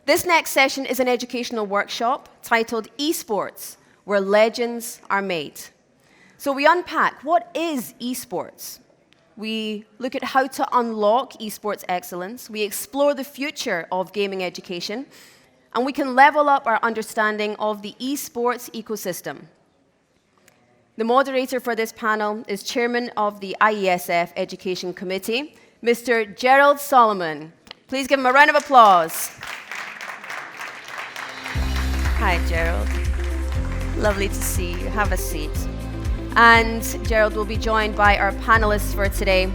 This next session is an educational workshop titled Esports, where legends are made. So we unpack what is esports. We look at how to unlock esports excellence. We explore the future of gaming education. And we can level up our understanding of the esports ecosystem. The moderator for this panel is chairman of the IESF Education Committee, Mr. Gerald Solomon. Please give him a round of applause. Hi, Gerald. Lovely to see you. Have a seat. And Gerald will be joined by our panelists for today.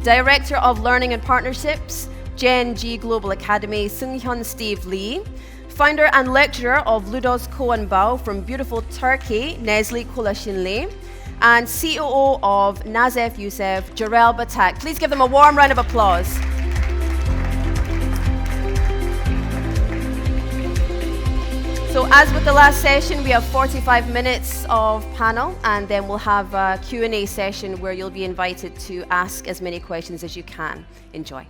Director of Learning and Partnerships, Gen G Global Academy, Seunghyun Steve Lee. Founder and lecturer of Ludos Koanbao from beautiful Turkey, Nesli Kolashinli. And COO of Nazef IESF, Jarel Batak. Please give them a warm round of applause. So as with the last session, we have 45 minutes of panel, and then we'll have a Q&A session where you'll be invited to ask as many questions as you can. Enjoy.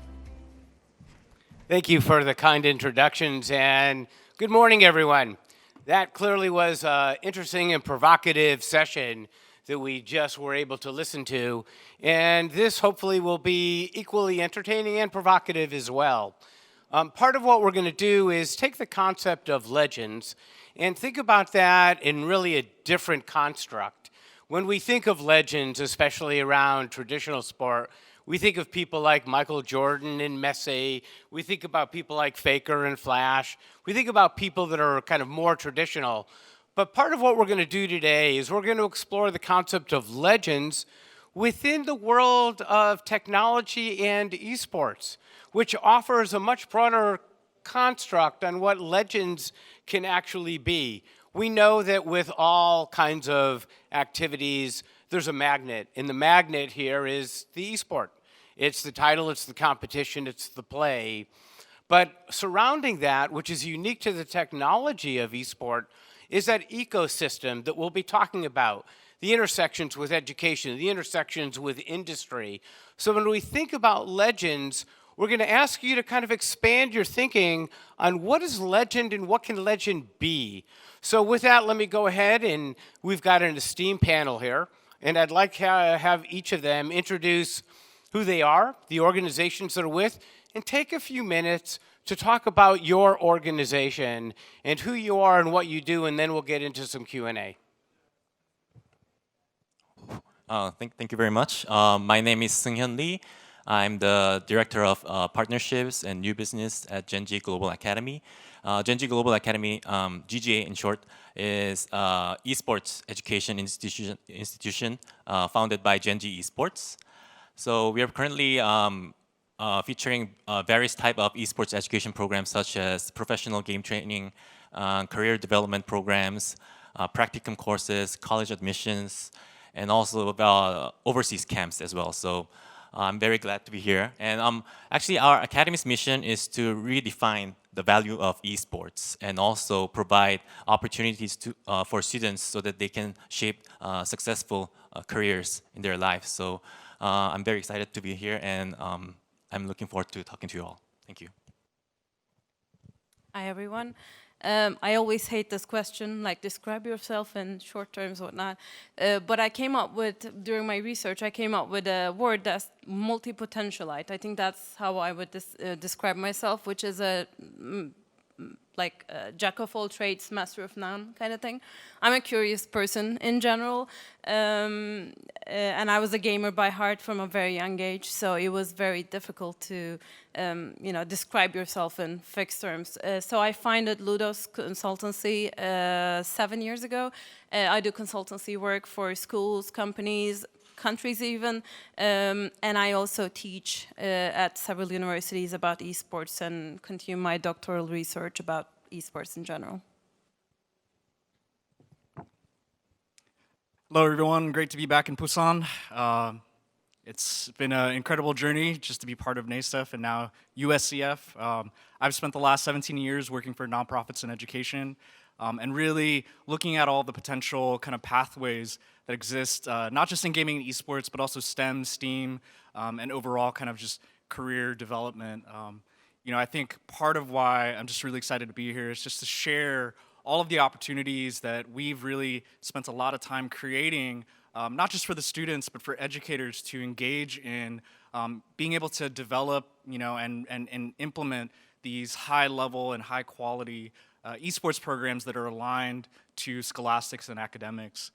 Thank you for the kind introductions, and good morning, everyone. That clearly was an interesting and provocative session that we just were able to listen to, and this hopefully will be equally entertaining and provocative as well. Part of what we're going to do is take the concept of legends and think about that in really a different construct. When we think of legends, especially around traditional sport, we think of people like Michael Jordan and Messi. We think about people like Faker and Flash. We think about people that are kind of more traditional. But part of what we're going to do today is we're going to explore the concept of legends within the world of technology and esports, which offers a much broader construct on what legends can actually be. We know that with all kinds of activities, there's a magnet, and the magnet here is the esport. It's the title, it's the competition, it's the play. But surrounding that, which is unique to the technology of esport, is that ecosystem that we'll be talking about, the intersections with education, the intersections with industry. So when we think about legends, we're going to ask you to kind of expand your thinking on what is legend and what can legend be. So with that, let me go ahead, and we've got an esteemed panel here, and I'd like to have each of them introduce who they are, the organizations they're with, and take a few minutes to talk about your organization and who you are and what you do, and then we'll get into some Q&A. Thank you very much. My name is Seunghyun Lee. I'm the Director of Partnerships and New Business at Gen G Global Academy. Gen G Global Academy, GGA in short, is esports education institution founded by Gen G Esports. So we are currently featuring various type of esports education programs such as professional game training, career development programs, practicum courses, college admissions, and also overseas camps as well. So I'm very glad to be here. And actually our academy's mission is to redefine the value of esports and also provide opportunities for students so that they can shape successful careers in their lives. So I'm very excited to be here, and I'm looking forward to talking to you all. Thank you. Hi, everyone. I always hate this question, like describe yourself in short terms, whatnot. But I came up with, during my research, I came up with a word that's multi-potentialite. I think that's how I would describe myself, which is a jack of all trades, master of none kind of thing. I'm a curious person in general, and I was a gamer by heart from a very young age, so it was very difficult to describe yourself in fixed terms. So I founded Ludos Consultancy 7 years ago. I do consultancy work for schools, companies, countries even, and I also teach at several universities about esports and continue my doctoral research about esports in general. Hello everyone, great to be back in Busan. It's been an incredible journey just to be part of NASEF and now USCF. I've spent the last 17 years working for nonprofits in education and really looking at all the potential kind of pathways that exist, not just in gaming and esports, but also STEM, STEAM, and overall kind of just career development. I think part of why I'm just really excited to be here is just to share all of the opportunities that we've really spent a lot of time creating, not just for the students, but for educators to engage in being able to develop, and implement these high-level and high-quality esports programs that are aligned to scholastics and academics.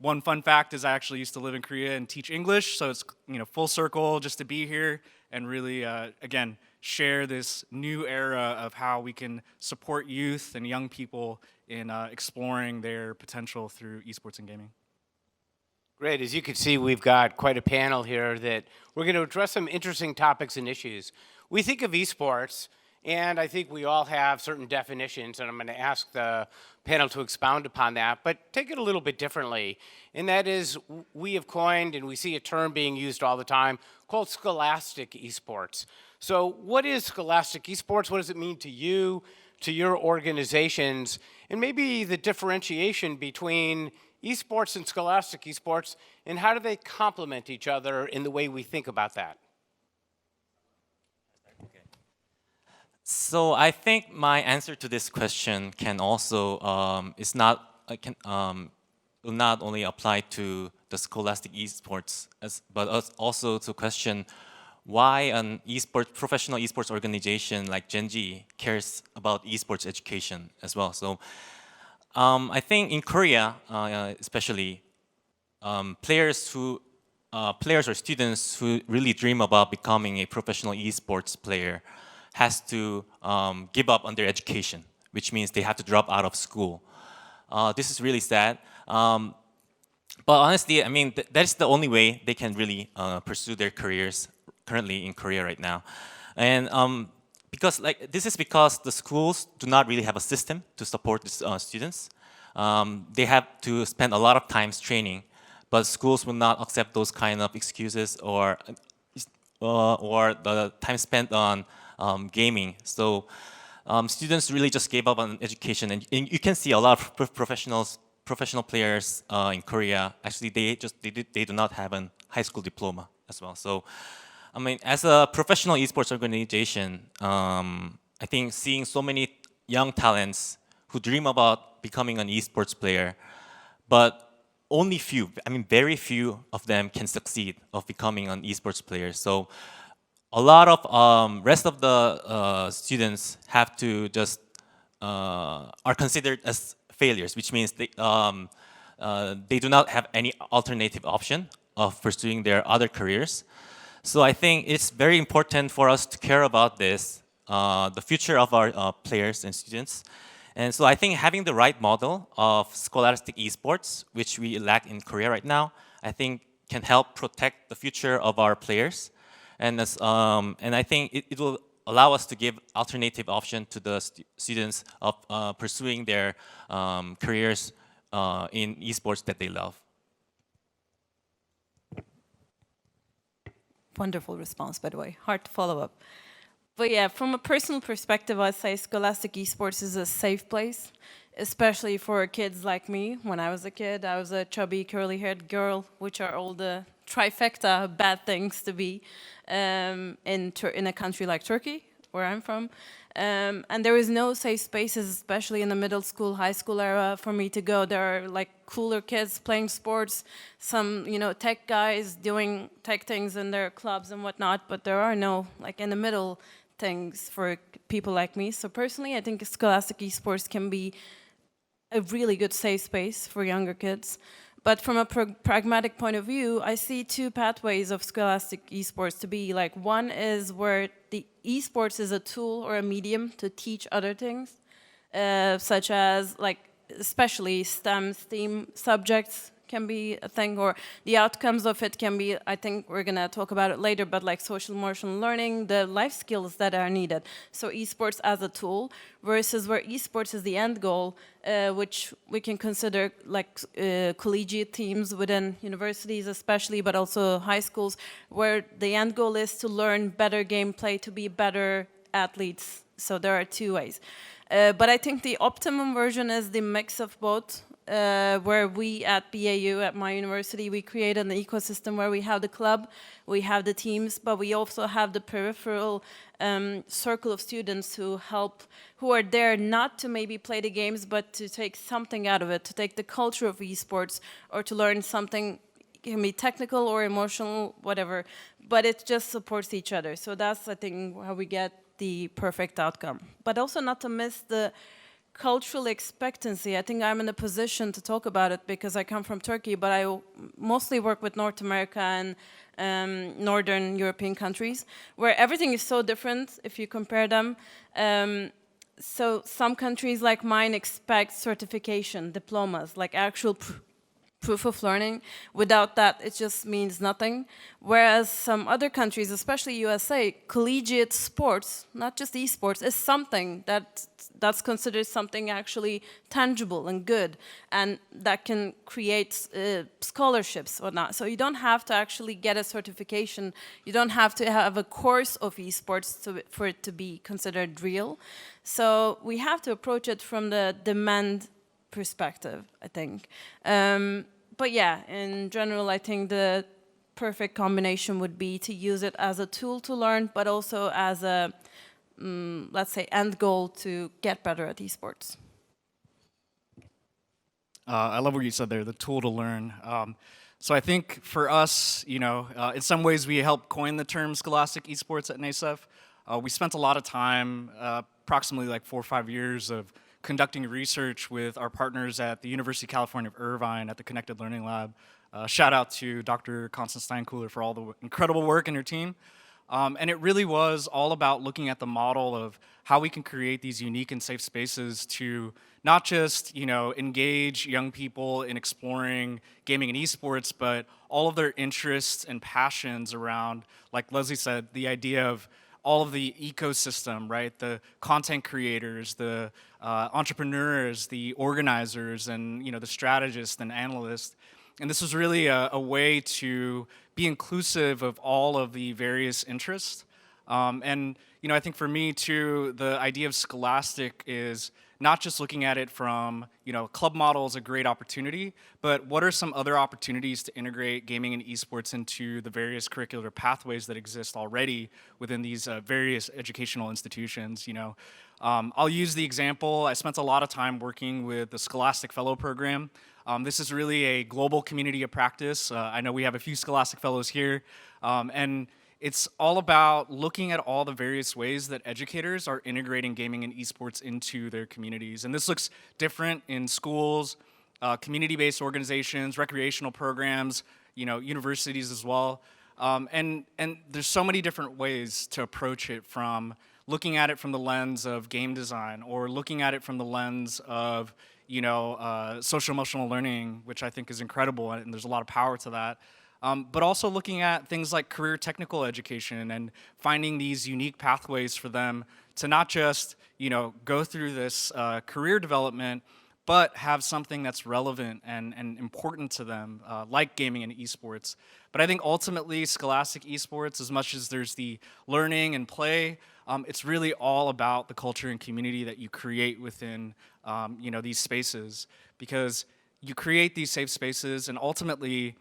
One fun fact is I actually used to live in Korea and teach English, so it's full circle just to be here and really, again, share this new era of how we can support youth and young people in exploring their potential through esports and gaming. Great. As you can see, we've got quite a panel here that we're going to address some interesting topics and issues. We think of esports, and I think we all have certain definitions, and I'm going to ask the panel to expound upon that, but take it a little bit differently. And that is, we have coined, and we see a term being used all the time, called scholastic esports. So what is scholastic esports? What does it mean to you, to your organizations, and maybe the differentiation between esports and scholastic esports, and how do they complement each other in the way we think about that? So I think my answer to this question can also will not only apply to the scholastic esports, but also to question why an professional esports organization like Genji cares about esports education as well. So I think in Korea, especially, players or students who really dream about becoming a professional esports player has to give up on their education, which means they have to drop out of school. This is really sad. But honestly, I mean, that's the only way they can really pursue their careers currently in Korea right now. And this is because the schools do not really have a system to support the students. They have to spend a lot of time training, but schools will not accept those kind of excuses or the time spent on gaming. So students really just gave up on education, and you can see a lot of professional players in Korea. Actually, they do not have a high school diploma as well. So, I mean, as a professional esports organization, I think seeing so many young talents who dream about becoming an esports player, but only few, I mean, very few of them can succeed of becoming an esports player. So a lot of rest of the students have to just are considered as failures, which means they do not have any alternative option of pursuing their other careers. So I think it's very important for us to care about this, the future of our players and students. And so I think having the right model of scholastic esports, which we lack in Korea right now, I think can help protect the future of our players. And I think it will allow us to give alternative option to the students of pursuing their careers in esports that they love. Wonderful response, by the way. Hard to follow up. But yeah, from a personal perspective, I'd say scholastic esports is a safe place, especially for kids like me. When I was a kid, I was a chubby, curly-haired girl, which are all the trifecta of bad things to be in a country like Turkey, where I'm from. And there is no safe spaces, especially in the middle school, high school era, for me to go. There are like cooler kids playing sports, some tech guys doing tech things in their clubs and whatnot, but there are no like in the middle things for people like me. So personally, I think scholastic esports can be a really good safe space for younger kids. But from a pragmatic point of view, I see two pathways of scholastic esports to be. Like, one is where the esports is a tool or a medium to teach other things, such as, like, especially STEM subjects can be a thing, or the outcomes of it can be, I think we're gonna talk about it later, but like social emotional learning, the life skills that are needed. So esports as a tool versus where esports is the end goal, which we can consider like collegiate teams within universities especially, but also high schools, where the end goal is to learn better gameplay, to be better athletes. So there are two ways. But I think the optimum version is the mix of both. where we at BAU, at my university, we created an ecosystem where we have the club, we have the teams, but we also have the peripheral circle of students who are there not to maybe play the games, but to take something out of it, to take the culture of esports, or to learn something. It can be technical or emotional, whatever, but it just supports each other. So that's, I think, how we get the perfect outcome. But also not to miss the cultural expectancy. I think I'm in a position to talk about it because I come from Turkey, but I mostly work with North America and Northern European countries, where everything is so different if you compare them. So some countries like mine expect certification, diplomas, like actual proof of learning. Without that, it just means nothing. Whereas some other countries, especially USA, collegiate sports, not just esports, is something that's considered something actually tangible and good, and that can create scholarships or not. So you don't have to actually get a certification. You don't have to have a course of esports for it to be considered real. So we have to approach it from the demand perspective, I think. But yeah, in general, I think the perfect combination would be to use it as a tool to learn, but also as a, let's say, end goal to get better at esports. I love what you said there, the tool to learn. So I think for us, in some ways we helped coin the term scholastic esports at NASEF. We spent a lot of time, approximately like 4 or 5 years of conducting research with our partners at the University of California of Irvine at the Connected Learning Lab. Shout out to Dr. Constance Steinkuhler for all the incredible work and her team. And it really was all about looking at the model of how we can create these unique and safe spaces to not just, engage young people in exploring gaming and esports, but all of their interests and passions around, like Leslie said, the idea of all of the ecosystem, right? The content creators, the entrepreneurs, the organizers, and the strategists and analysts. And this was really a way to be inclusive of all of the various interests. And I think for me too, the idea of scholastic is not just looking at it from, club model is a great opportunity, but what are some other opportunities to integrate gaming and esports into the various curricular pathways that exist already within these various educational institutions, I'll use the example, I spent a lot of time working with the Scholastic Fellow Program. This is really a global community of practice. I know we have a few Scholastic Fellows here, and it's all about looking at all the various ways that educators are integrating gaming and esports into their communities. And this looks different in schools, community-based organizations, recreational programs, universities as well. And there's so many different ways to approach it, from looking at it from the lens of game design, or looking at it from the lens of social emotional learning, which I think is incredible, and there's a lot of power to that. But also looking at things like career technical education and finding these unique pathways for them to not just, go through this career development, but have something that's relevant and important to them, like gaming and esports. But I think ultimately scholastic esports, as much as there's the learning and play, it's really all about the culture and community that you create within, these spaces. Because you create these safe spaces, and ultimately,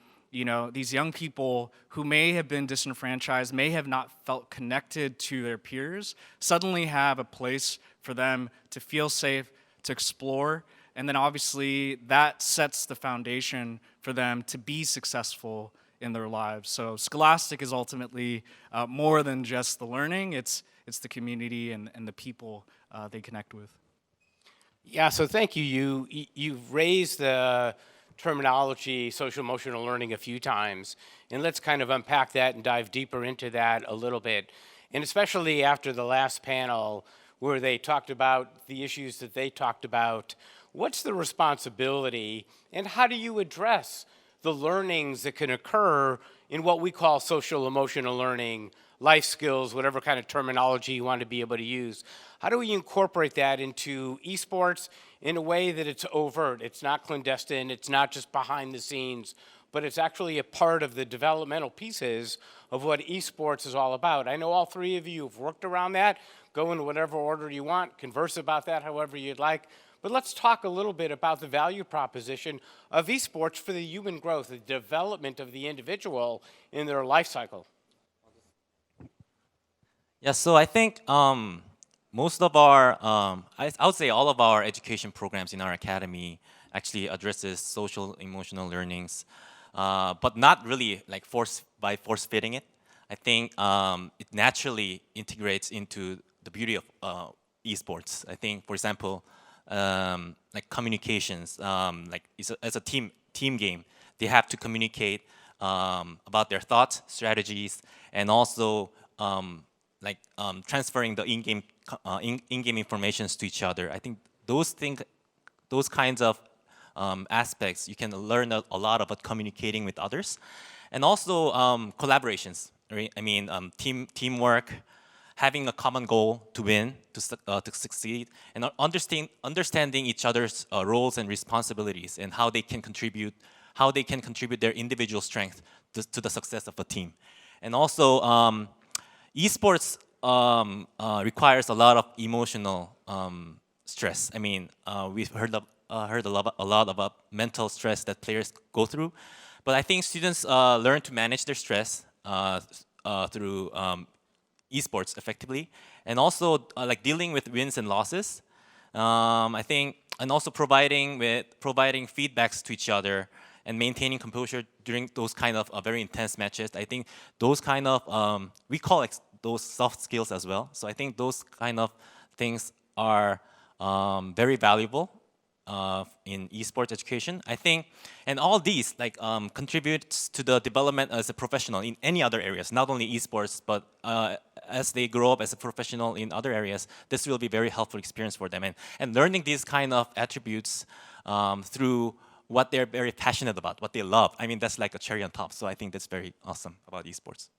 these young people who may have been disenfranchised, may have not felt connected to their peers, suddenly have a place for them to feel safe, to explore, and then obviously that sets the foundation for them to be successful in their lives. So Scholastic is ultimately more than just the learning, it's the community and the people they connect with. Yeah, so thank you. You've raised the terminology social emotional learning a few times, and let's kind of unpack that and dive deeper into that a little bit. And especially after the last panel where they talked about the issues that they talked about, what's the responsibility and how do you address the learnings that can occur in what we call social emotional learning, life skills, whatever kind of terminology you want to be able to use? How do we incorporate that into esports in a way that it's overt, it's not clandestine, it's not just behind the scenes, but it's actually a part of the developmental pieces of what esports is all about? I know all three of you have worked around that. Go in whatever order you want, converse about that however you'd like. But let's talk a little bit about the value proposition of esports for the human growth, the development of the individual in their life cycle. Yeah, so I think most of our, I would say all of our education programs in our academy actually addresses social emotional learnings, but not really like force fitting it. I think it naturally integrates into the beauty of esports. I think, for example, like communications, like as a team game, they have to communicate about their thoughts, strategies, and also transferring the in-game informations to each other. I think those kinds of aspects, you can learn a lot about communicating with others, and also collaborations. Right? I mean, teamwork, having a common goal to win, to succeed, and understanding each other's roles and responsibilities, and how they can contribute their individual strength to the success of a team. And also, esports requires a lot of emotional stress. I mean, we've heard a lot about mental stress that players go through, but I think students learn to manage their stress through esports effectively, and also like dealing with wins and losses. I think, and also providing feedbacks to each other and maintaining composure during those kind of very intense matches. I think those kind of we call it those soft skills as well. So I think those kind of things are very valuable in esports education. I think, and all these like contributes to the development as a professional in any other areas, not only esports, but as they grow up as a professional in other areas, this will be very helpful experience for them. And learning these kind of attributes through what they're very passionate about, what they love. I mean, that's like a cherry on top. So I think that's very awesome about esports.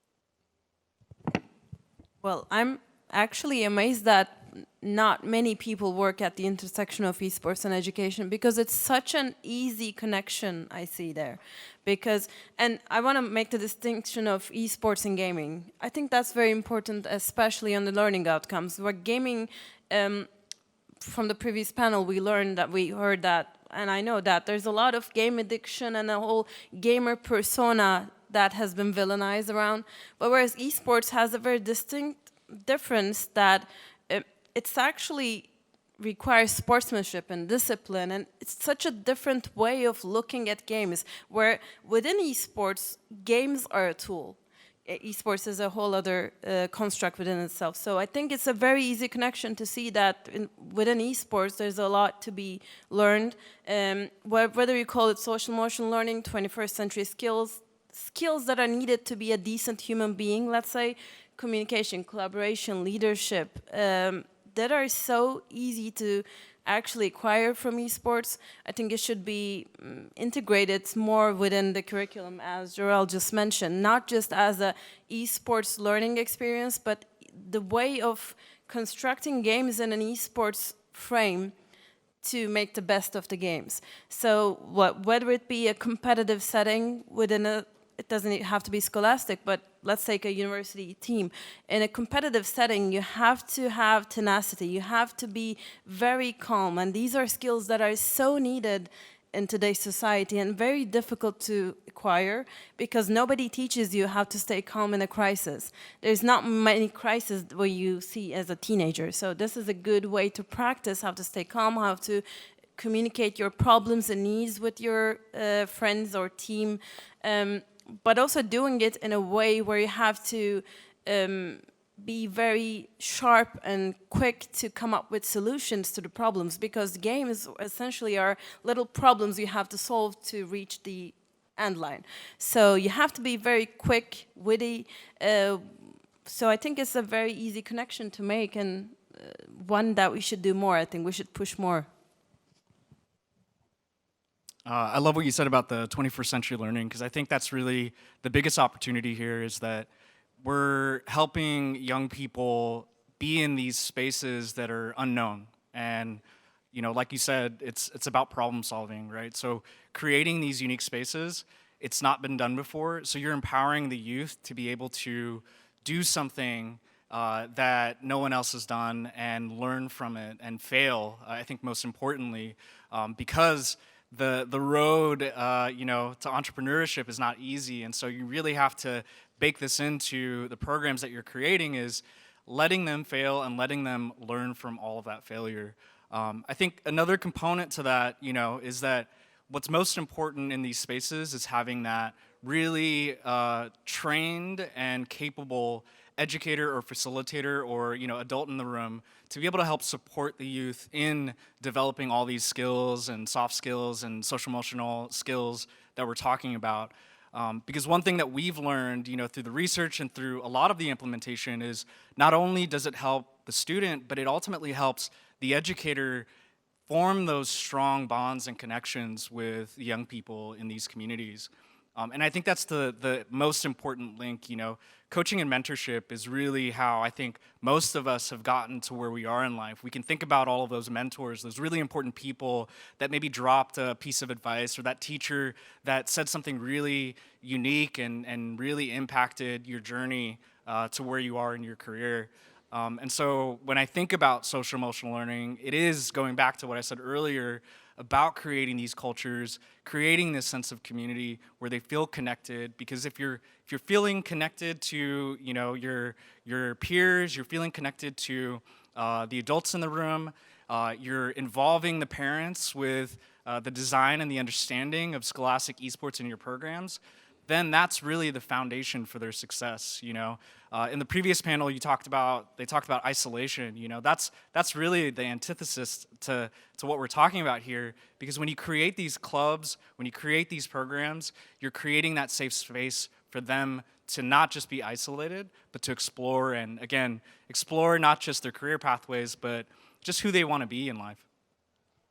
Well, I'm actually amazed that not many people work at the intersection of esports and education, because it's such an easy connection I see there. And I want to make the distinction of esports and gaming. I think that's very important, especially on the learning outcomes. Where gaming, from the previous panel, we heard that, and I know that there's a lot of game addiction and a whole gamer persona that has been villainized around. But whereas esports has a very distinct difference that it's actually requires sportsmanship and discipline, and it's such a different way of looking at games, where within esports, games are a tool. Esports is a whole other construct within itself. So I think it's a very easy connection to see that within esports, there's a lot to be learned. Whether you call it social emotional learning, 21st century skills that are needed to be a decent human being, let's say, communication, collaboration, leadership, that are so easy to actually acquire from esports. I think it should be integrated more within the curriculum, as Jorel just mentioned, not just as a esports learning experience, but the way of constructing games in an esports frame to make the best of the games. So whether it be a competitive setting within it doesn't have to be scholastic, but let's take a university team. In a competitive setting, you have to have tenacity. You have to be very calm. And these are skills that are so needed in today's society and very difficult to acquire, because nobody teaches you how to stay calm in a crisis. There's not many crises where you see as a teenager. So this is a good way to practice how to stay calm, how to communicate your problems and needs with your friends or team. But also doing it in a way where you have to be very sharp and quick to come up with solutions to the problems, because games essentially are little problems you have to solve to reach the end line. So you have to be very quick, witty. So I think it's a very easy connection to make, and one that we should do more. I think we should push more. I love what you said about the 21st century learning, because I think that's really the biggest opportunity here, is that we're helping young people be in these spaces that are unknown. And, you know, like you said, it's about problem solving, right? So creating these unique spaces, it's not been done before. So you're empowering the youth to be able to do something that no one else has done and learn from it and fail, I think most importantly, because the road to entrepreneurship is not easy, and so you really have to bake this into the programs that you're creating, is letting them fail and letting them learn from all of that failure. I think another component to that, is that what's most important in these spaces is having that really trained and capable educator or facilitator or adult in the room to be able to help support the youth in developing all these skills and soft skills and social emotional skills that we're talking about. Because one thing that we've learned, through the research and through a lot of the implementation is not only does it help the student, but it ultimately helps the educator form those strong bonds and connections with young people in these communities. And I think that's the most important link. Coaching and mentorship is really how I think most of us have gotten to where we are in life. We can think about all of those mentors, those really important people that maybe dropped a piece of advice, or that teacher that said something really unique and really impacted your journey to where you are in your career. And so when I think about social emotional learning, it is going back to what I said earlier about creating these cultures, creating this sense of community where they feel connected. Because if you're feeling connected to your peers, you're feeling connected to the adults in the room, you're involving the parents with the design and the understanding of scholastic esports in your programs, then that's really the foundation for their success. In the previous panel, they talked about isolation. That's really the antithesis to what we're talking about here. Because when you create these clubs, when you create these programs, you're creating that safe space for them to not just be isolated, but to explore, and again, explore not just their career pathways, but just who they want to be in life.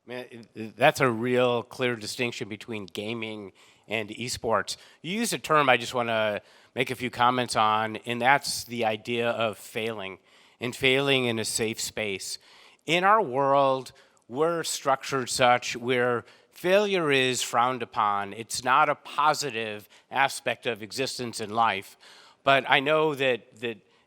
Man, that's a real clear distinction between gaming and esports. You use a term I just want to make a few comments on, and that's the idea of failing, and failing in a safe space. In our world, we're structured such where failure is frowned upon. It's not a positive aspect of existence in life. But I know that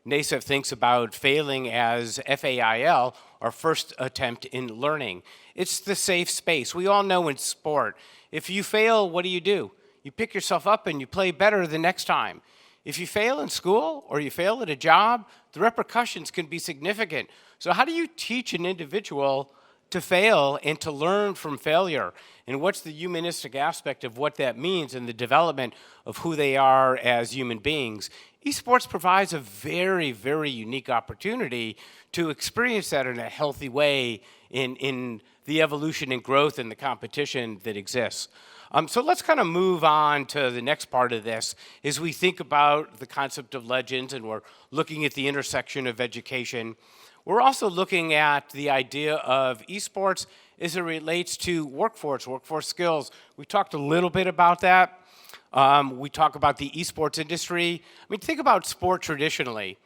NASEF thinks about failing as FAIL, or first attempt in learning. It's the safe space. We all know in sport, if you fail, what do? You pick yourself up and you play better the next time. If you fail in school or you fail at a job, the repercussions can be significant. So how do you teach an individual to fail and to learn from failure? And what's the humanistic aspect of what that means in the development of who they are as human beings? Esports provides a very, very unique opportunity to experience that in a healthy way in the evolution and growth and the competition that exists. So let's kind of move on to the next part of this as we think about the concept of legends, and we're looking at the intersection of education. We're also looking at the idea of esports as it relates to workforce skills. We talked a little bit about that. We talk about the esports industry. I mean, think about sport traditionally.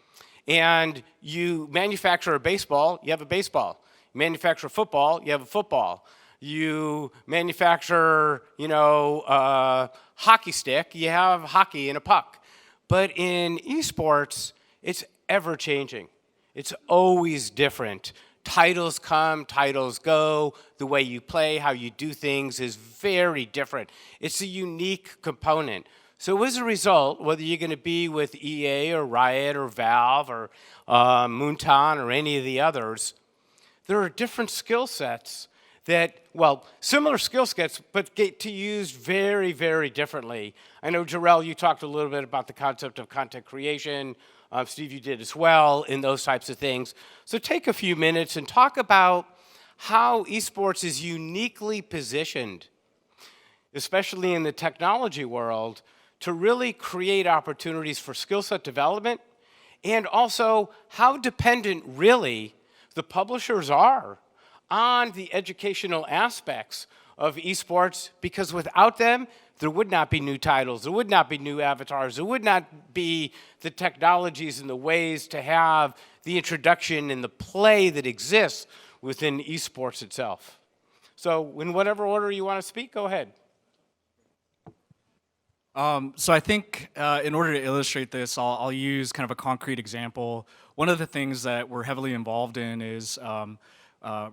And you manufacture a baseball, you have a baseball. You manufacture a football, you have a football. You manufacture, a hockey stick, you have hockey and a puck. But in esports, it's ever changing. It's always different. Titles come, titles go. The way you play, how you do things is very different. It's a unique component. So as a result, whether you're going to be with EA or Riot or Valve or Moonton or any of the others, there are different skill sets that, similar skill sets, but get to use very, very differently. I know, Jarrell, you talked a little bit about the concept of content creation. Steve, you did as well in those types of things. So take a few minutes and talk about how esports is uniquely positioned, especially in the technology world, to really create opportunities for skill set development, and also how dependent really the publishers are on the educational aspects of esports, because without them, there would not be new titles, there would not be new avatars, there would not be the technologies and the ways to have the introduction and the play that exists within esports itself. So in whatever order you want to speak, go ahead. So I think in order to illustrate this, I'll use kind of a concrete example. One of the things that we're heavily involved in is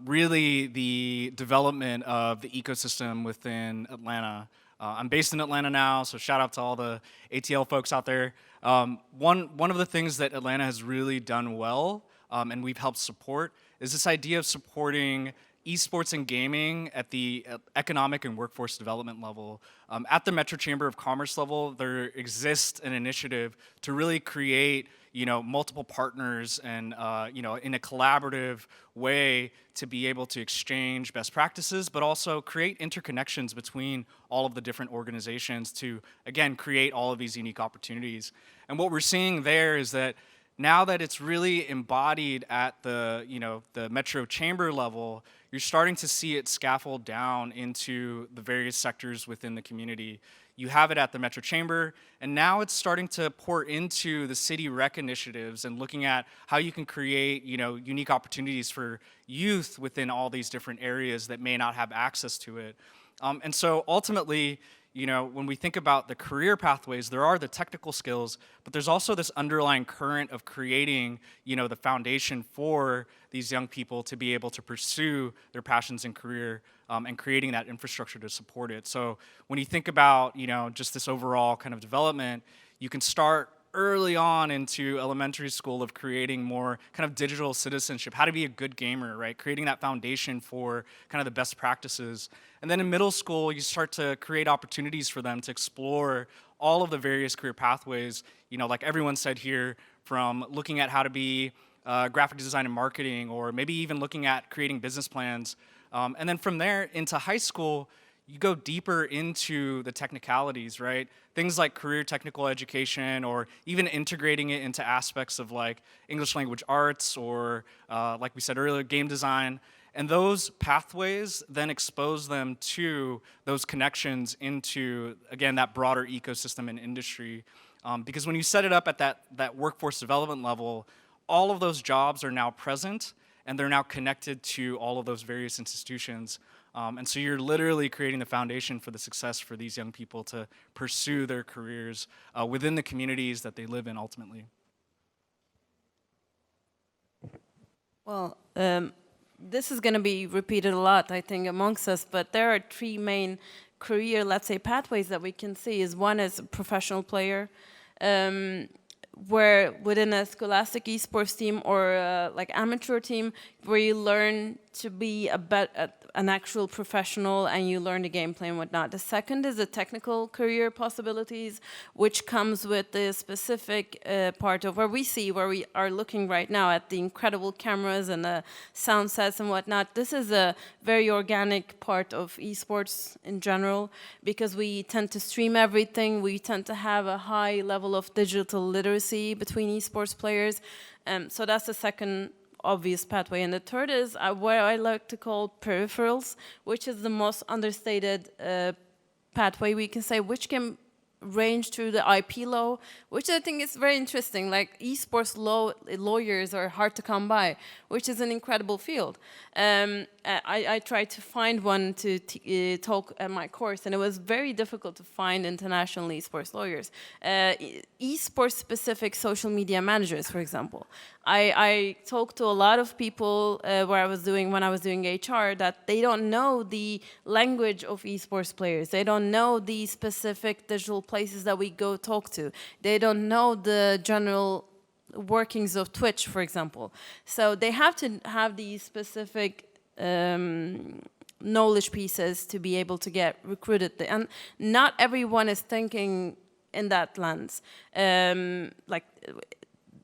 really the development of the ecosystem within Atlanta. I'm based in Atlanta now, so shout out to all the ATL folks out there. One of the things that Atlanta has really done well, and we've helped support, is this idea of supporting esports and gaming at the economic and workforce development level. At the Metro Chamber of Commerce level, there exists an initiative to really create, multiple partners and, in a collaborative way to be able to exchange best practices, but also create interconnections between all of the different organizations to, again, create all of these unique opportunities. And what we're seeing there is that now that it's really embodied at the, the Metro Chamber level, you're starting to see it scaffold down into the various sectors within the community. You have it at the Metro Chamber, and now it's starting to pour into the city rec initiatives and looking at how you can create, unique opportunities for youth within all these different areas that may not have access to it. And so ultimately, when we think about the career pathways, there are the technical skills, but there's also this underlying current of creating, the foundation for these young people to be able to pursue their passions and career, and creating that infrastructure to support it. So when you think about, just this overall kind of development, you can start early on into elementary school of creating more kind of digital citizenship, how to be a good gamer, right? Creating that foundation for kind of the best practices. And then in middle school, you start to create opportunities for them to explore all of the various career pathways, like everyone said here, from looking at how to be graphic design and marketing, or maybe even looking at creating business plans. And then from there into high school, you go deeper into the technicalities, right? Things like career technical education, or even integrating it into aspects of like English language arts, or like we said earlier, game design. And those pathways then expose them to those connections into, again, that broader ecosystem and industry. Because when you set it up at that workforce development level, all of those jobs are now present, and they're now connected to all of those various institutions. And so you're literally creating the foundation for the success for these young people to pursue their careers within the communities that they live in ultimately. Well, this is going to be repeated a lot, I think, amongst us, but there are three main career, let's say, pathways that we can see. One is a professional player, where within a scholastic esports team or like amateur team, where you learn to be an actual professional and you learn the gameplay and whatnot. The second is the technical career possibilities, which comes with the specific part of where we are looking right now at the incredible cameras and the sound sets and whatnot. This is a very organic part of esports in general, because we tend to stream everything. We tend to have a high level of digital literacy between esports players. So that's the second obvious pathway. And the third is what I like to call peripherals, which is the most understated pathway we can say, which can range through the IP law, which I think is very interesting. Like esports lawyers are hard to come by, which is an incredible field. I tried to find one to talk at my course, and it was very difficult to find international esports lawyers. Esports specific social media managers, for example. I talked to a lot of people when I was doing HR, that they don't know the language of esports players. They don't know the specific digital places that we go talk to. They don't know the general workings of Twitch, for example. So they have to have these specific knowledge pieces to be able to get recruited. And not everyone is thinking in that lens.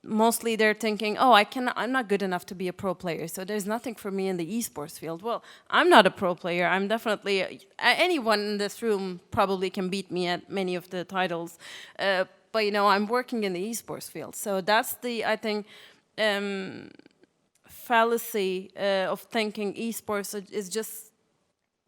Mostly they're thinking, oh, I'm not good enough to be a pro player, so there's nothing for me in the esports field. Well, I'm not a pro player. I'm definitely, anyone in this room probably can beat me at many of the titles. But I'm working in the esports field. So that's the, I think, fallacy of thinking esports is just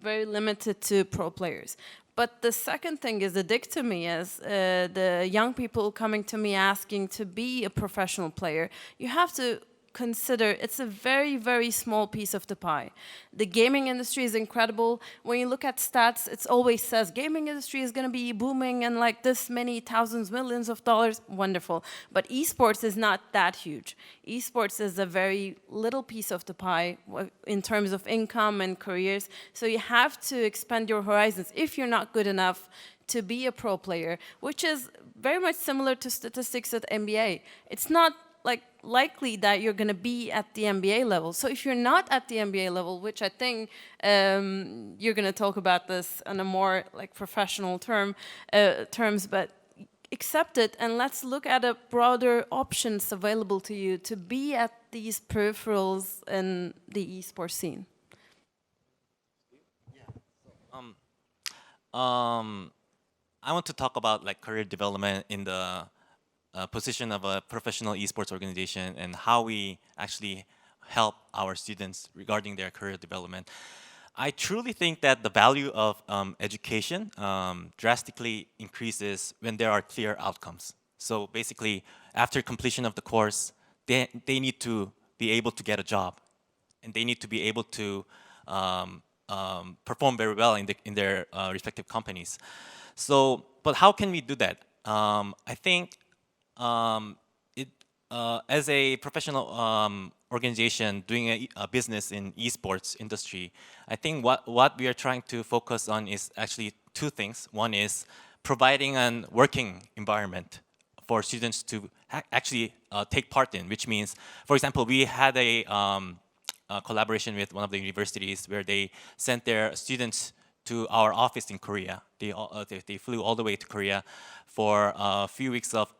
very limited to pro players. But the second thing is the dig to me is the young people coming to me asking to be a professional player. You have to consider it's a very, very small piece of the pie. The gaming industry is incredible. When you look at stats, it always says gaming industry is going to be booming and like this many thousands, millions of dollars. Wonderful. But esports is not that huge. Esports is a very little piece of the pie in terms of income and careers. So you have to expand your horizons if you're not good enough to be a pro player, which is very much similar to statistics at NBA. It's not like likely that you're going to be at the NBA level. So if you're not at the NBA level, which I think you're going to talk about this in a more like professional terms, but accept it and let's look at a broader options available to you to be at these peripherals in the esports scene. I want to talk about like career development in the position of a professional esports organization and how we actually help our students regarding their career development. I truly think that the value of education drastically increases when there are clear outcomes. So basically, after completion of the course, they need to be able to get a job, and they need to be able to perform very well in their respective companies. So, but how can we do that? I think as a professional organization doing a business in esports industry, I think what we are trying to focus on is actually two things. One is providing a working environment for students to actually take part in, which means, for example, we had a collaboration with one of the universities where they sent their students to our office in Korea. They flew all the way to Korea for a few weeks of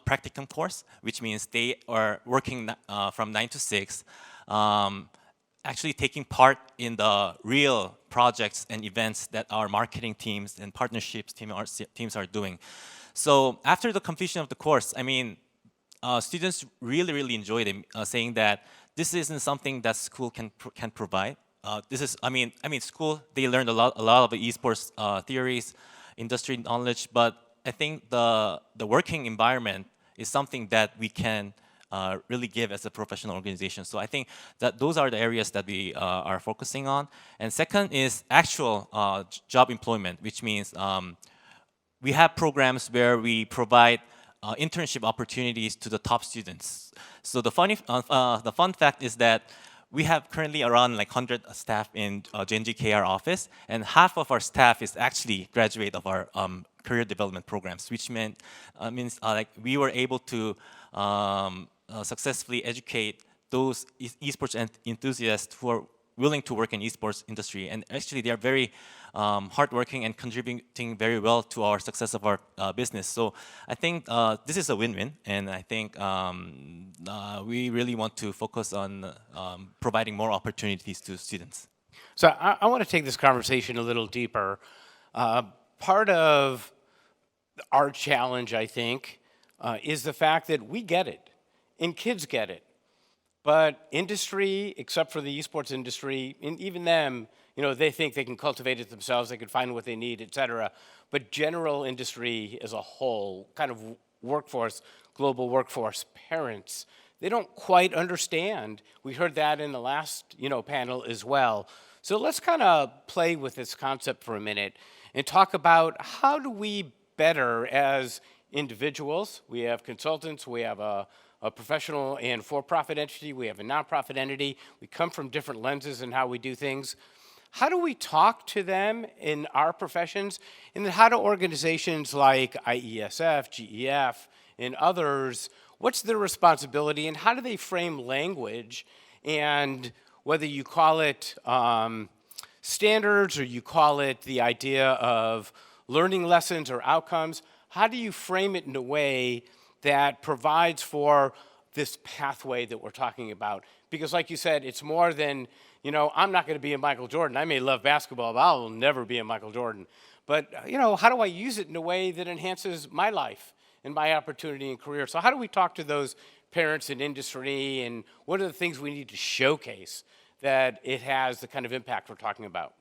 practicum course, which means they are working from 9 to 6, actually taking part in the real projects and events that our marketing teams and partnerships teams are doing. So after the completion of the course, I mean, students really enjoyed it, saying that this isn't something that school can provide. This is, I mean, school, they learned a lot of esports theories, industry knowledge, but I think the working environment is something that we can really give as a professional organization. So I think that those are the areas that we are focusing on. And second is actual job employment, which means we have programs where we provide internship opportunities to the top students. So the fun fact is that we have currently around like 100 staff in Genji KR office, and half of our staff is actually graduate of our career development programs, which means like we were able to successfully educate those esports enthusiasts who are willing to work in esports industry, and actually they are very hardworking and contributing very well to our success of our business. So I think this is a win-win, and I think we really want to focus on providing more opportunities to students. So I want to take this conversation a little deeper. Part of our challenge, I think, is the fact that we get it, and kids get it. But industry, except for the esports industry, and even them, you know, they think they can cultivate it themselves, they can find what they need, et cetera. But general industry as a whole, kind of workforce, global workforce, parents, they don't quite understand. We heard that in the last, panel as well. So let's kind of play with this concept for a minute and talk about how do we better as individuals. We have consultants, we have a professional and for-profit entity, we have a nonprofit entity. We come from different lenses in how we do things. How do we talk to them in our professions? And then how do organizations like IESF, GEF, and others, what's their responsibility and how do they frame language? And whether you call it standards or you call it the idea of learning lessons or outcomes, how do you frame it in a way that provides for this pathway that we're talking about? Because like you said, it's more than, I'm not going to be a Michael Jordan. I may love basketball, but I'll never be a Michael Jordan. But, how do I use it in a way that enhances my life and my opportunity and career? So how do we talk to those parents in industry, and what are the things we need to showcase that it has the kind of impact we're talking about?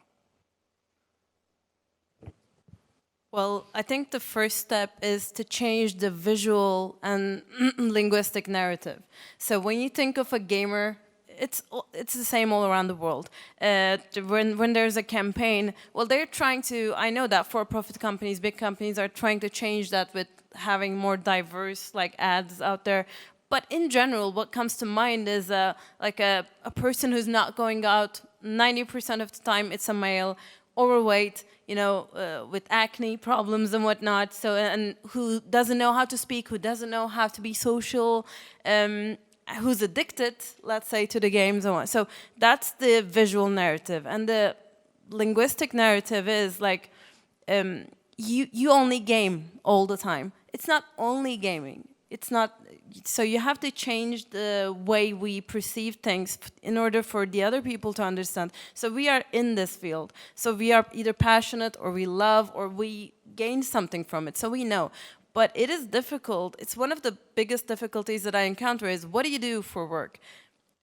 Well, I think the first step is to change the visual and linguistic narrative. So when you think of a gamer, it's the same all around the world. When there's a campaign, well, they're trying to. I know that for-profit companies, big companies, are trying to change that with having more diverse like ads out there. But in general, what comes to mind is like a person who's not going out 90% of the time. It's a male, overweight, with acne problems and whatnot. So and who doesn't know how to speak, who doesn't know how to be social. Who's addicted, let's say, to the games and what. So that's the visual narrative. And the linguistic narrative is like, you only game all the time. It's not only gaming. It's not, so you have to change the way we perceive things in order for the other people to understand. So we are in this field. So we are either passionate or we love or we gain something from it. So we know. But it is difficult. It's one of the biggest difficulties that I encounter is, what do you do for work?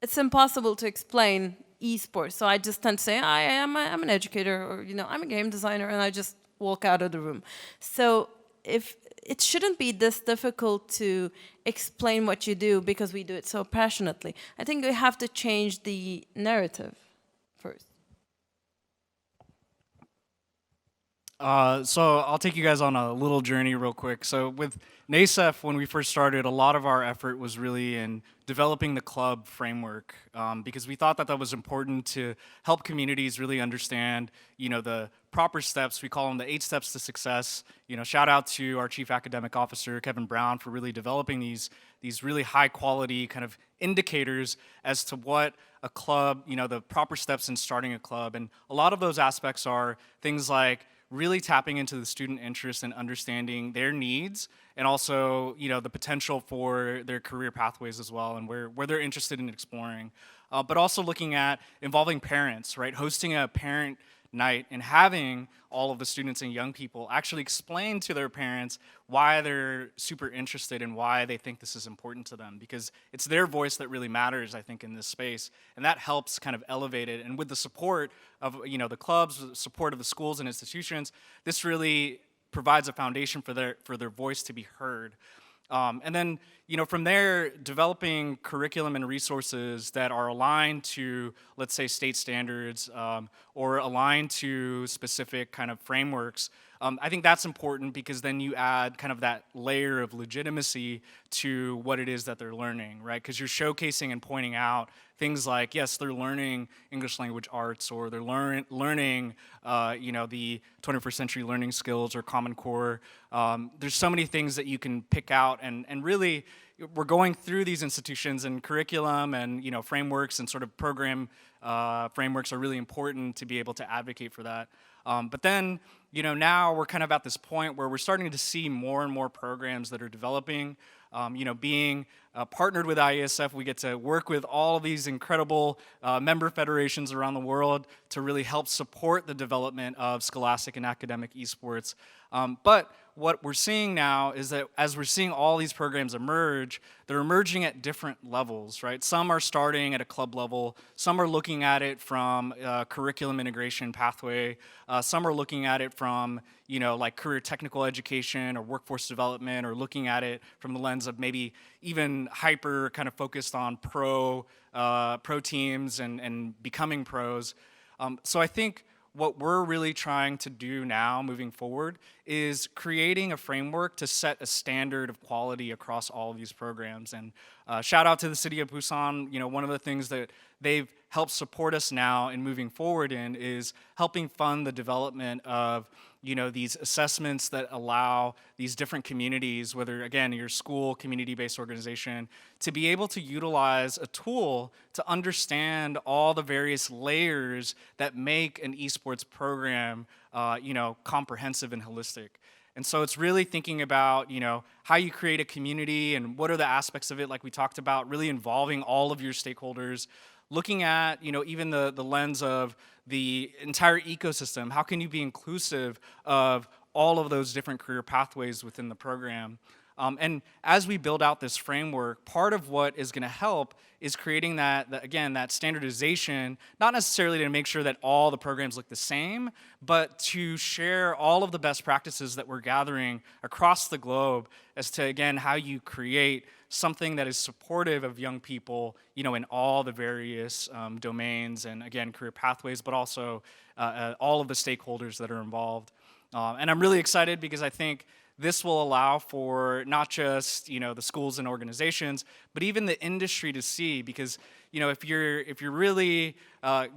It's impossible to explain esports. So I just tend to say, I'm an educator, or I'm a game designer, and I just walk out of the room. So if it shouldn't be this difficult to explain what you do because we do it so passionately. I think we have to change the narrative first. So I'll take you guys on a little journey real quick. So with NASEF, when we first started, a lot of our effort was really in developing the club framework, because we thought that that was important to help communities really understand, the proper steps. We call them the 8 steps to success. Shout out to our Chief Academic Officer, Kevin Brown, for really developing these really high quality kind of indicators as to what a club, the proper steps in starting a club. And a lot of those aspects are things like really tapping into the student interest and understanding their needs, and also the potential for their career pathways as well, and where they're interested in exploring. But also looking at involving parents, right? Hosting a parent night and having all of the students and young people actually explain to their parents why they're super interested and why they think this is important to them, because it's their voice that really matters, I think, in this space, and that helps kind of elevate it. And with the support of the clubs, the support of the schools and institutions, this really provides a foundation for their voice to be heard. And then, from there, developing curriculum and resources that are aligned to, let's say, state standards, or aligned to specific kind of frameworks. I think that's important, because then you add kind of that layer of legitimacy to what it is that they're learning, right? Because you're showcasing and pointing out things like, yes, they're learning English language arts, or they're learning, the 21st century learning skills or Common Core. There's so many things that you can pick out, and really, we're going through these institutions, and curriculum and frameworks and sort of program frameworks are really important to be able to advocate for that. But then, now we're kind of at this point where we're starting to see more and more programs that are developing. Being partnered with IESF, we get to work with all of these incredible member federations around the world to really help support the development of scholastic and academic esports. But what we're seeing now is that as we're seeing all these programs emerge, they're emerging at different levels, right? Some are starting at a club level. Some are looking at it from a curriculum integration pathway. Some are looking at it from, like career technical education or workforce development, or looking at it from the lens of maybe even hyper kind of focused on pro teams and becoming pros. So I think what we're really trying to do now moving forward is creating a framework to set a standard of quality across all of these programs. And shout out to the city of Busan. One of the things that they've helped support us now in moving forward in is helping fund the development of these assessments that allow these different communities, whether, again, your school, community-based organization, to be able to utilize a tool to understand all the various layers that make an esports program, comprehensive and holistic. And so it's really thinking about, how you create a community and what are the aspects of it, like we talked about, really involving all of your stakeholders, looking at, even the lens of the entire ecosystem. How can you be inclusive of all of those different career pathways within the program? And as we build out this framework, part of what is going to help is creating again, that standardization, not necessarily to make sure that all the programs look the same, but to share all of the best practices that we're gathering across the globe as to, again, how you create something that is supportive of young people, in all the various domains and, again, career pathways, but also all of the stakeholders that are involved. And I'm really excited because I think this will allow for not just the schools and organizations, but even the industry to see. Because if you're really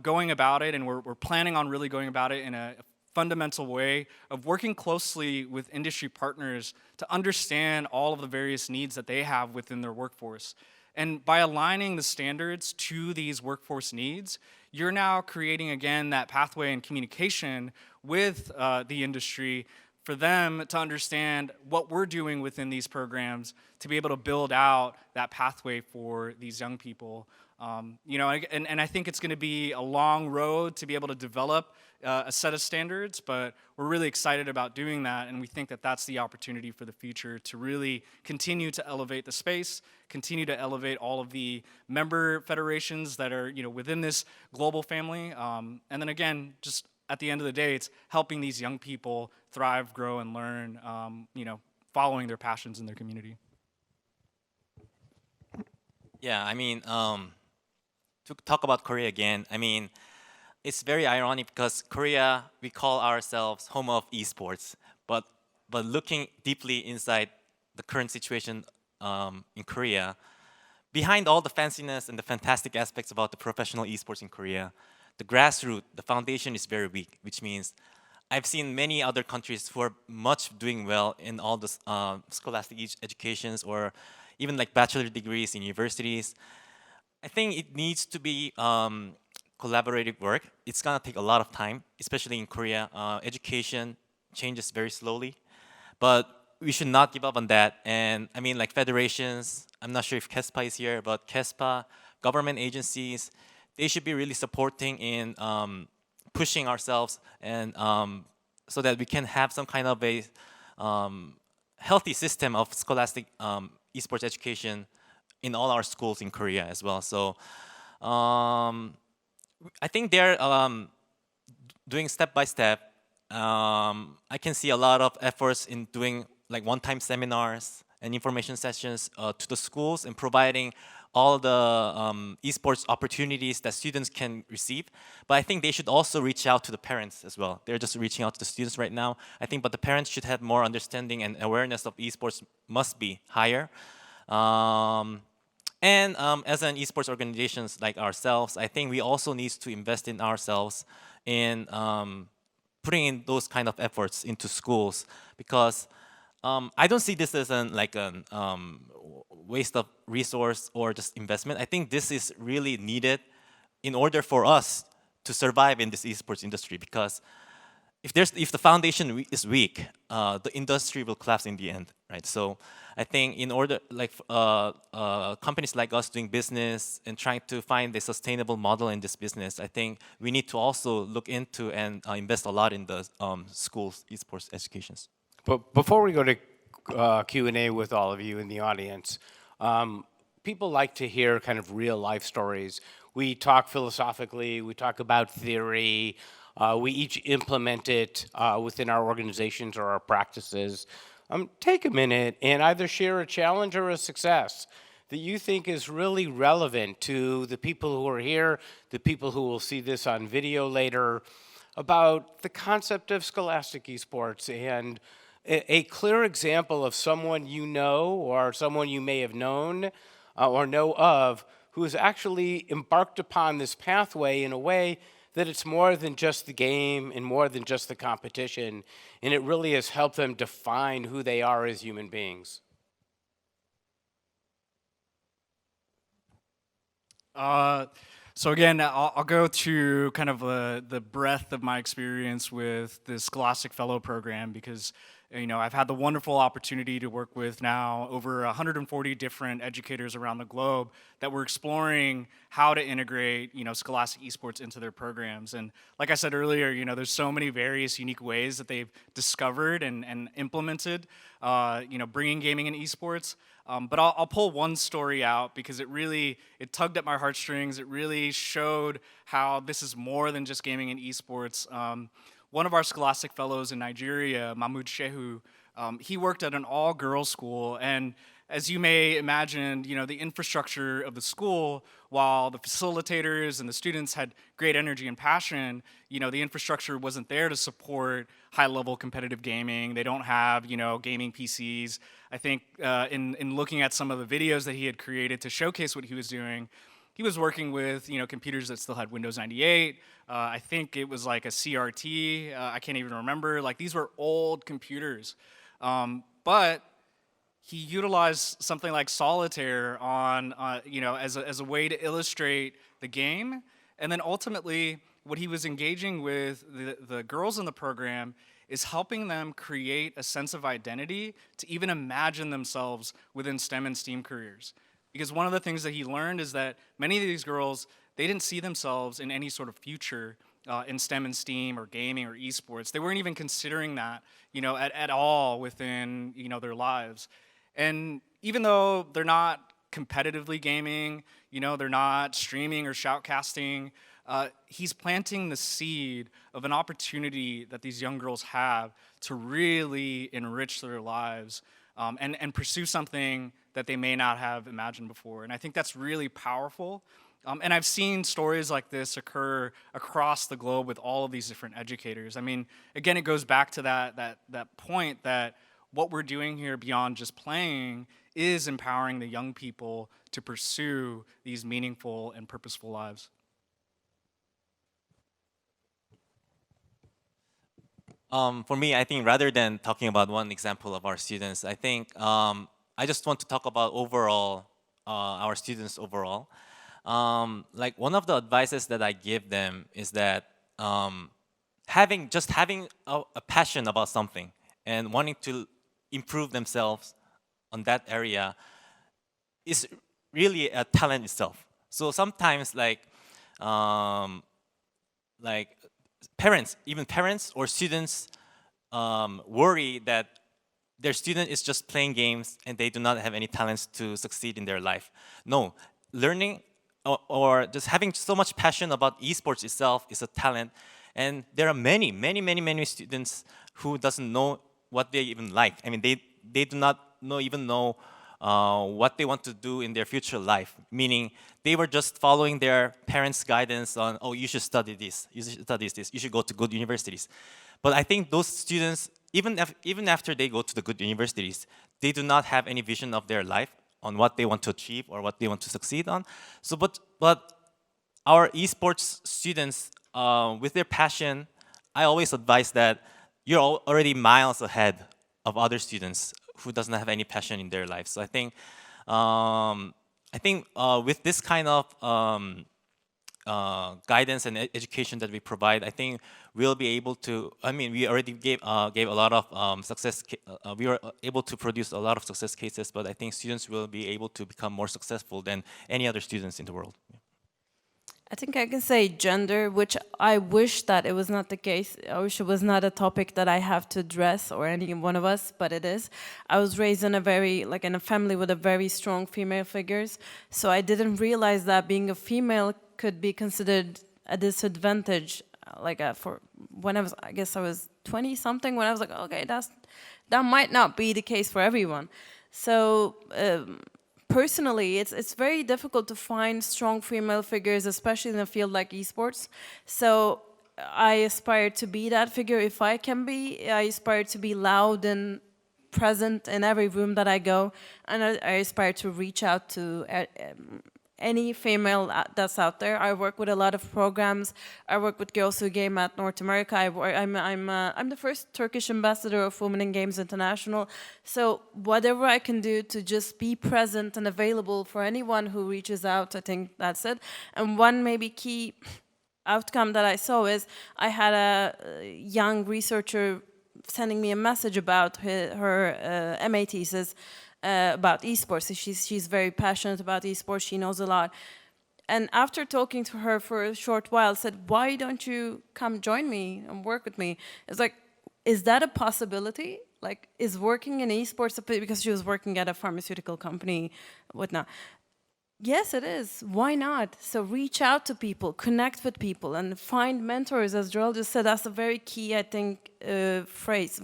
going about it, and we're planning on really going about it in a fundamental way of working closely with industry partners to understand all of the various needs that they have within their workforce. And by aligning the standards to these workforce needs, you're now creating, again, that pathway and communication with the industry for them to understand what we're doing within these programs to be able to build out that pathway for these young people. And I think it's going to be a long road to be able to develop a set of standards, but we're really excited about doing that, and we think that that's the opportunity for the future to really continue to elevate the space, continue to elevate all of the member federations that are within this global family, and then again, just at the end of the day, it's helping these young people thrive, grow, and learn, following their passions in their community. Yeah, I mean, to talk about Korea again, I mean, it's very ironic because Korea, we call ourselves home of esports, but looking deeply inside the current situation in Korea, behind all the fanciness and the fantastic aspects about the professional esports in Korea, the grassroots, the foundation is very weak, which means I've seen many other countries who are much doing well in all the scholastic educations or even like bachelor degrees in universities. I think it needs to be collaborative work. It's gonna take a lot of time, especially in Korea. Education changes very slowly, but we should not give up on that. And I mean, like federations, I'm not sure if KESPA is here, but KESPA, government agencies, they should be really supporting in pushing ourselves and so that we can have some kind of a healthy system of scholastic esports education in all our schools in Korea as well. So I think they're doing step by step. I can see a lot of efforts in doing like one-time seminars and information sessions to the schools and providing all the esports opportunities that students can receive. But I think they should also reach out to the parents as well. They're just reaching out to the students right now. I think, but the parents should have more understanding and awareness of esports must be higher. And as an esports organizations like ourselves, I think we also need to invest in ourselves in putting in those kind of efforts into schools, because I don't see this as like a waste of resource or just investment. I think this is really needed in order for us to survive in this esports industry, because if the foundation is weak, the industry will collapse in the end, right? So I think in order, like companies like us doing business and trying to find a sustainable model in this business, I think we need to also look into and invest a lot in the schools esports educations. But before we go to Q&A with all of you in the audience, people like to hear kind of real life stories. We talk philosophically, we talk about theory, we each implement it within our organizations or our practices. Take a minute and either share a challenge or a success that you think is really relevant to the people who are here, the people who will see this on video later, about the concept of scholastic esports, and a clear example of someone you know or someone you may have known or know of who has actually embarked upon this pathway in a way that it's more than just the game and more than just the competition, and it really has helped them define who they are as human beings. So again, I'll go to kind of the breadth of my experience with the Scholastic Fellow program, because I've had the wonderful opportunity to work with now over 140 different educators around the globe that were exploring how to integrate, scholastic esports into their programs. And like I said earlier, there's so many various unique ways that they've discovered and implemented, bringing gaming and esports. But I'll pull one story out because it tugged at my heartstrings. It really showed how this is more than just gaming and esports. One of our scholastic fellows in Nigeria, Mahmoud Shehu, he worked at an all-girls school, and as you may imagine, the infrastructure of the school, while the facilitators and the students had great energy and passion, the infrastructure wasn't there to support high-level competitive gaming. They don't have, gaming PCs. I think in looking at some of the videos that he had created to showcase what he was doing, he was working with computers that still had Windows 98. I think it was like a CRT. I can't even remember. Like, these were old computers, but he utilized something like solitaire on as a way to illustrate the game, and then ultimately what he was engaging with the girls in the program is helping them create a sense of identity to even imagine themselves within STEM and STEAM careers. Because one of the things that he learned is that many of these girls, they didn't see themselves in any sort of future in STEM and STEAM or gaming or esports. They weren't even considering that, at all within, their lives. And even though they're not competitively gaming, they're not streaming or shoutcasting, he's planting the seed of an opportunity that these young girls have to really enrich their lives and pursue something that they may not have imagined before. And I think that's really powerful. And I've seen stories like this occur across the globe with all of these different educators. I mean, again, it goes back to that point that what we're doing here beyond just playing is empowering the young people to pursue these meaningful and purposeful lives. For me, I think rather than talking about one example of our students, I think I just want to talk about overall, our students overall. Like, one of the advices that I give them is that having a passion about something and wanting to improve themselves on that area is really a talent itself. So sometimes, like parents, even parents or students worry that their student is just playing games and they do not have any talents to succeed in their life. No, learning or just having so much passion about esports itself is a talent. And there are many students who doesn't know what they even like. I mean, they do not even know what they want to do in their future life, meaning they were just following their parents' guidance on, oh, you should study this, you should study this, you should go to good universities. But I think those students, even after they go to the good universities, they do not have any vision of their life on what they want to achieve or what they want to succeed on. So, but our esports students, with their passion, I always advise that you're already miles ahead of other students who doesn't have any passion in their life. So I think with this kind of guidance and education that we provide, I think we'll be able to. I mean, we already gave a lot of success. We were able to produce a lot of success cases, but I think students will be able to become more successful than any other students in the world. I think I can say gender, which I wish that it was not the case. I wish it was not a topic that I have to address, or any one of us, but it is. I was raised in in a family with a very strong female figures, so I didn't realize that being a female could be considered a disadvantage. For when I guess I was 20 something, when I was like, okay, that might not be the case for everyone. So. Personally, it's very difficult to find strong female figures, especially in a field like esports. So I aspire to be that figure if I can be. I aspire to be loud and present in every room that I go, and I aspire to reach out to any female that's out there. I work with a lot of programs. I work with Girls Who Game at North America. I'm the first Turkish ambassador of Women in Games International. So whatever I can do to just be present and available for anyone who reaches out, I think that's it. And one maybe key outcome that I saw is I had a young researcher sending me a message about her MA thesis about esports. She's very passionate about esports. She knows a lot. And after talking to her for a short while, said, "Why don't you come join me and work with me?" It's like, is that a possibility? Like, is working in esports, because she was working at a pharmaceutical company, whatnot. Yes, it is. Why not? So reach out to people, connect with people, and find mentors. As Joel just said, that's a very key, I think,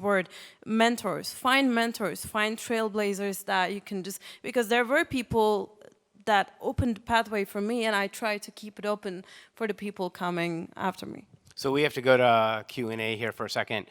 word. Mentors. Find trailblazers that you can just, because there were people that opened the pathway for me, and I try to keep it open for the people coming after me. So we have to go to Q&A here for a second.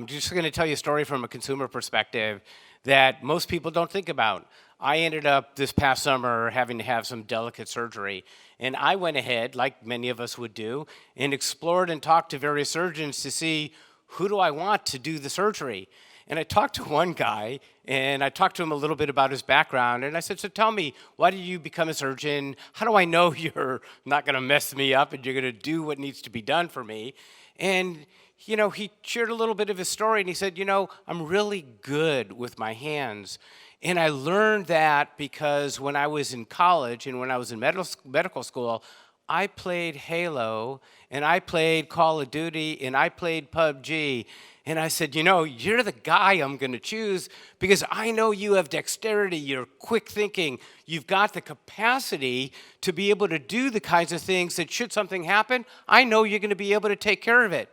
Just going to tell you a story from a consumer perspective that most people don't think about. I ended up this past summer having to have some delicate surgery, and I went ahead, like many of us would do, and explored and talked to various surgeons to see who do I want to do the surgery. And I talked to one guy, and I talked to him a little bit about his background, and I said, so tell me, why did you become a surgeon? How do I know you're not going to mess me up and you're going to do what needs to be done for me? And you know, he shared a little bit of his story, and he said, you know, I'm really good with my hands. And I learned that because when I was in college and when I was in medical school, I played Halo, and I played Call of Duty, and I played PUBG. And I said, you know, you're the guy I'm going to choose because I know you have dexterity, you're quick thinking, you've got the capacity to be able to do the kinds of things that should something happen, I know you're going to be able to take care of it.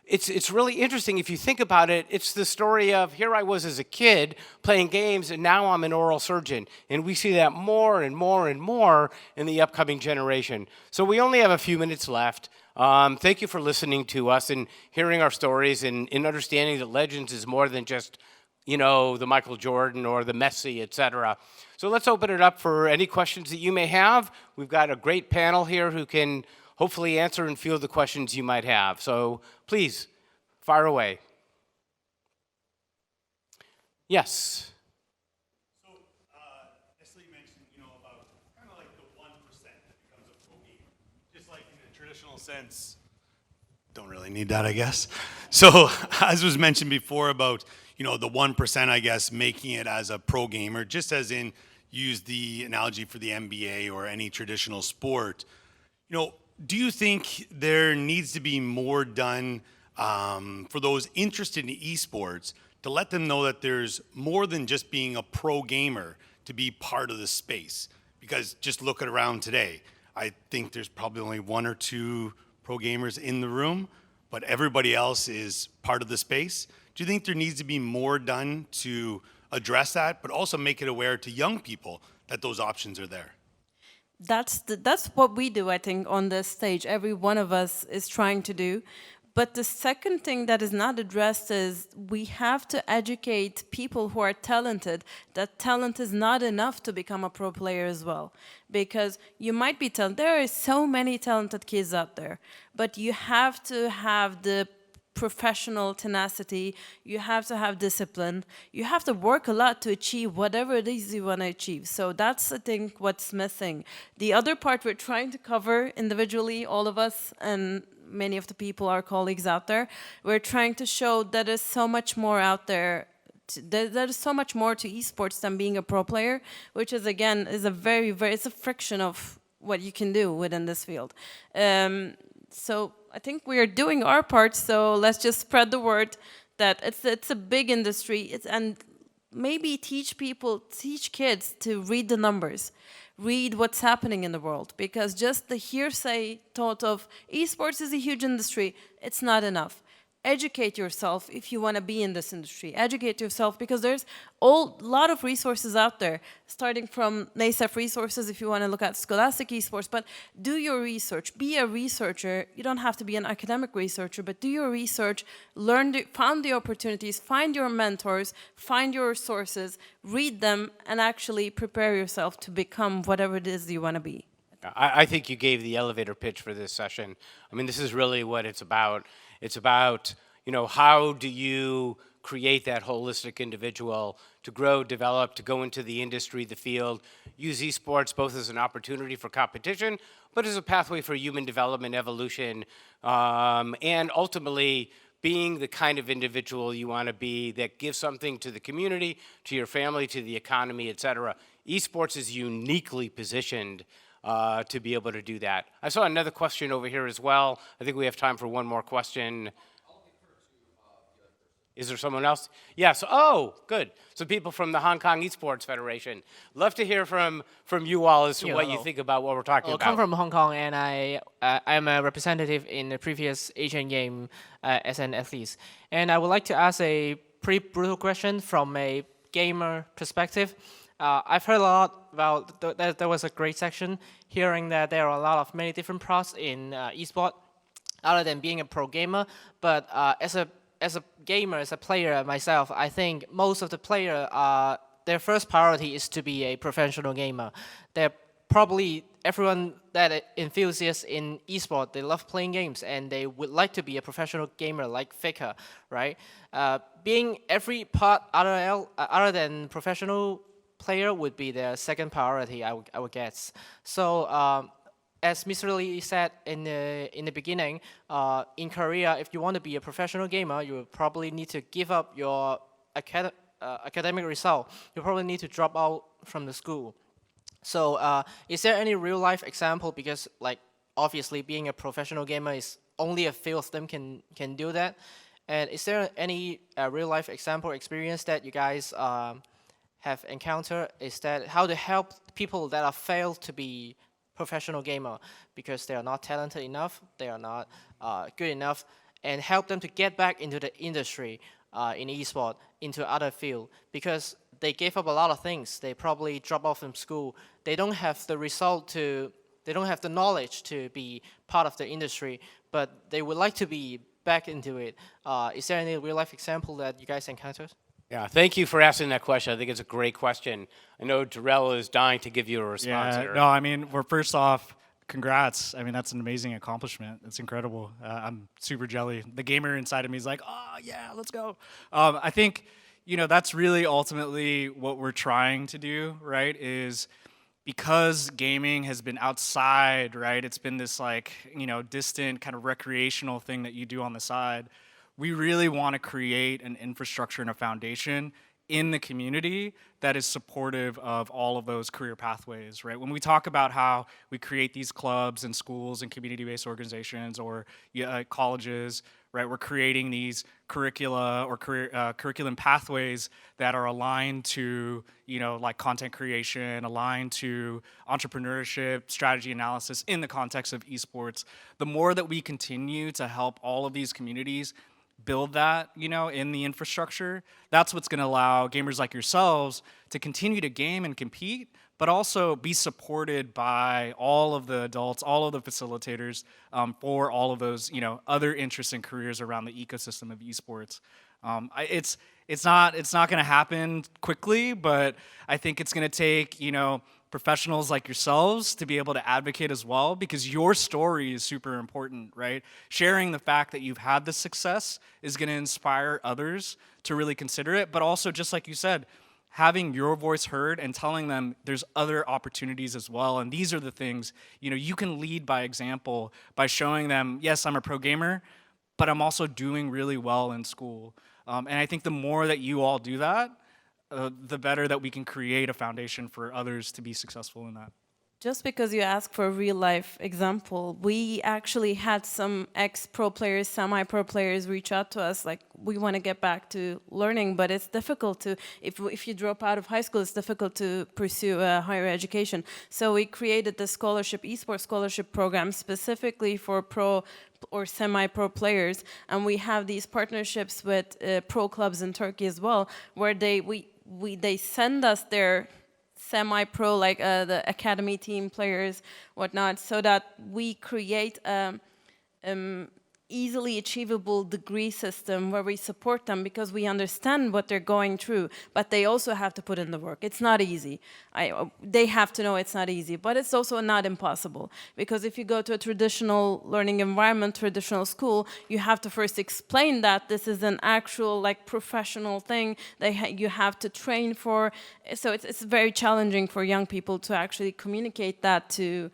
It's really interesting if you think about it. It's the story of here I was as a kid playing games, and now I'm an oral surgeon. And we see that more and more and more in the upcoming generation. So we only have a few minutes left. Thank you for listening to us and hearing our stories and understanding that Legends is more than just, you know, the Michael Jordan or the Messi, etc. So let's open it up for any questions that you may have. We've got a great panel here who can hopefully answer and field the questions you might have. So please, fire away. Yes. So, Nestle mentioned, you know, about kind of like the 1% that becomes a pro gamer. Just like in the traditional sense, don't really need that, I guess. So, as was mentioned before about, you know, the 1%, I guess, making it as a pro gamer, just as in, use the analogy for the NBA or any traditional sport, you know, do you think there needs to be more done for those interested in esports to let them know that there's more than just being a pro gamer to be part of the space? Because just look around today, I think there's probably only 1 or 2 pro gamers in the room, but everybody else is part of the space. Do you think there needs to be more done to address that, but also make it aware to young people that those options are there? That's what we do, I think, on this stage. Every one of us is trying to do. But the second thing that is not addressed is we have to educate people who are talented that talent is not enough to become a pro player as well. Because you might be talented. There are so many talented kids out there. But you have to have the professional tenacity, you have to have discipline, you have to work a lot to achieve whatever it is you want to achieve. So that's, I think, what's missing. The other part we're trying to cover individually, all of us, and many of the people, our colleagues out there, we're trying to show that there's so much more out there. There's so much more to esports than being a pro player, which is, again, is a very, it's a friction of what you can do within this field. So I think we are doing our part, so let's just spread the word that it's a big industry, and maybe teach kids to read the numbers, read what's happening in the world, because just the hearsay thought of esports is a huge industry, it's not enough. Educate yourself if you want to be in this industry. Educate yourself because there's a lot of resources out there, starting from IESF resources if you want to look at scholastic esports, but do your research. Be a researcher. You don't have to be an academic researcher, but do your research, find the opportunities, find your mentors, find your sources, read them, and actually prepare yourself to become whatever it is you want to be. I think you gave the elevator pitch for this session. I mean, this is really what it's about. It's about, you know, how do you create that holistic individual to grow, develop, to go into the industry, the field, use esports both as an opportunity for competition, but as a pathway for human development, evolution, and ultimately being the kind of individual you want to be that gives something to the community, to your family, to the economy, et cetera. Esports is uniquely positioned to be able to do that. I saw another question over here as well. I think we have time for one more question. Is there someone else? Yes. Oh, good. So people from the Hong Kong Esports Federation. Love to hear from you all as to what you think about what we're talking I about. come from Hong Kong, and I'm a representative in the previous Asian game as an athlete. And I would like to ask a pretty brutal question from a gamer perspective. I've heard a lot about that there was a great section hearing that there are a lot of many different pros in esports other than being a pro gamer. But as a gamer, as a player myself, I think most of the players their first priority is to be a professional gamer. They're probably everyone that enthusiasts in esports, they love playing games and they would like to be a professional gamer like Faker, right? Being every part other than professional player would be their second priority, I would guess. So as Mr. Lee said in the beginning, in Korea, if you want to be a professional gamer, you will probably need to give up your academic result. You probably need to drop out from the school. So is there any real life example? Because like obviously being a professional gamer is only a few of them can do that. And is there any real life example experience that you guys have encountered? Is that how to help people that are failed to be professional gamer because they are not talented enough, they are not good enough, and help them to get back into the industry in esports, into other field, because they gave up a lot of things. They probably drop off from school. They don't have the result to, they don't have the knowledge to be part of the industry, but they would like to be back into it. Is there any real life example that you guys encountered? Yeah, thank you for asking that question. I think it's a great question. I know Darrell is dying to give you a response. Yeah, no, I mean, first off, congrats. I mean, that's an amazing accomplishment. It's incredible. I'm super jelly. The gamer inside of me is like, oh, yeah, let's go. I think, you know, that's really ultimately what we're trying to do, right, is because gaming has been outside, right, it's been this, like, you know, distant kind of recreational thing that you do on the side. We really want to create an infrastructure and a foundation in the community that is supportive of all of those career pathways, right? When we talk about how we create these clubs and schools and community-based organizations or colleges, right? We're creating these curricula or curriculum pathways that are aligned to, you know, like content creation, aligned to entrepreneurship, strategy analysis in the context of esports. The more that we continue to help all of these communities build that, you know, in the infrastructure, that's what's going to allow gamers like yourselves to continue to game and compete, but also be supported by all of the adults, all of the facilitators for all of those, you know, other interests and careers around the ecosystem of esports. It's not going to happen quickly, but I think it's going to take, you know, professionals like yourselves to be able to advocate as well, because your story is super important, right? Sharing the fact that you've had this success is going to inspire others to really consider it, but also, just like you said, having your voice heard and telling them there's other opportunities as well. And these are the things, you know, you can lead by example by showing them, yes, I'm a pro gamer, but I'm also doing really well in school. And I think the more that you all do that, the better that we can create a foundation for others to be successful in that. Just because you asked for a real life example, we actually had some ex-pro players, semi-pro players reach out to us like, we want to get back to learning, but it's difficult to, if you drop out of high school, it's difficult to pursue a higher education. So we created the scholarship, esports scholarship program specifically for pro or semi-pro players, and we have these partnerships with pro clubs in Turkey as well, where they send us their semi-pro, like the academy team players, whatnot, so that we create easily achievable degree system where we support them because we understand what they're going through, but they also have to put in the work. It's not easy. They have to know it's not easy, but it's also not impossible, because if you go to a traditional learning environment, traditional school, you have to first explain that this is an actual like professional thing that you have to train for. So it's very challenging for young people to actually communicate that to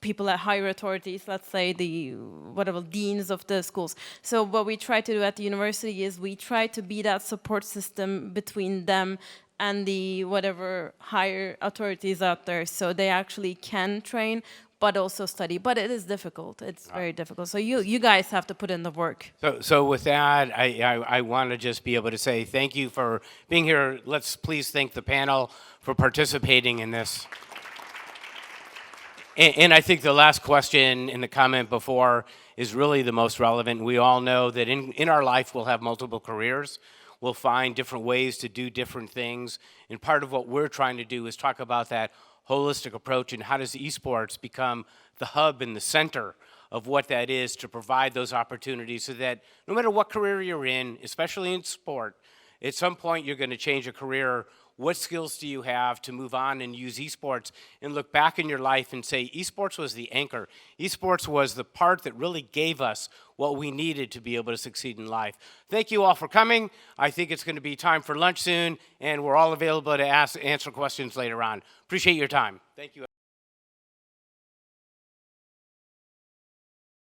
people at higher authorities, let's say the whatever deans of the schools. So what we try to do at the university is we try to be that support system between them and the whatever higher authorities out there, so they actually can train but also study. But it is difficult. It's very difficult. So you guys have to put in the work. So with that, I want to just be able to say thank you for being here. Let's please thank the panel for participating in this. And I think the last question in the comment before is really the most relevant. We all know that in our life we'll have multiple careers. We'll find different ways to do different things. And part of what we're trying to do is talk about that holistic approach and how does esports become the hub and the center of what that is to provide those opportunities so that no matter what career you're in, especially in sport, at some point you're going to change a career. What skills do you have to move on and use esports and look back in your life and say esports was the anchor. Esports was the part that really gave us what we needed to be able to succeed in life. Thank you all for coming. I think it's going to be time for lunch soon, and we're all available to answer questions later on. Appreciate your time. Thank you.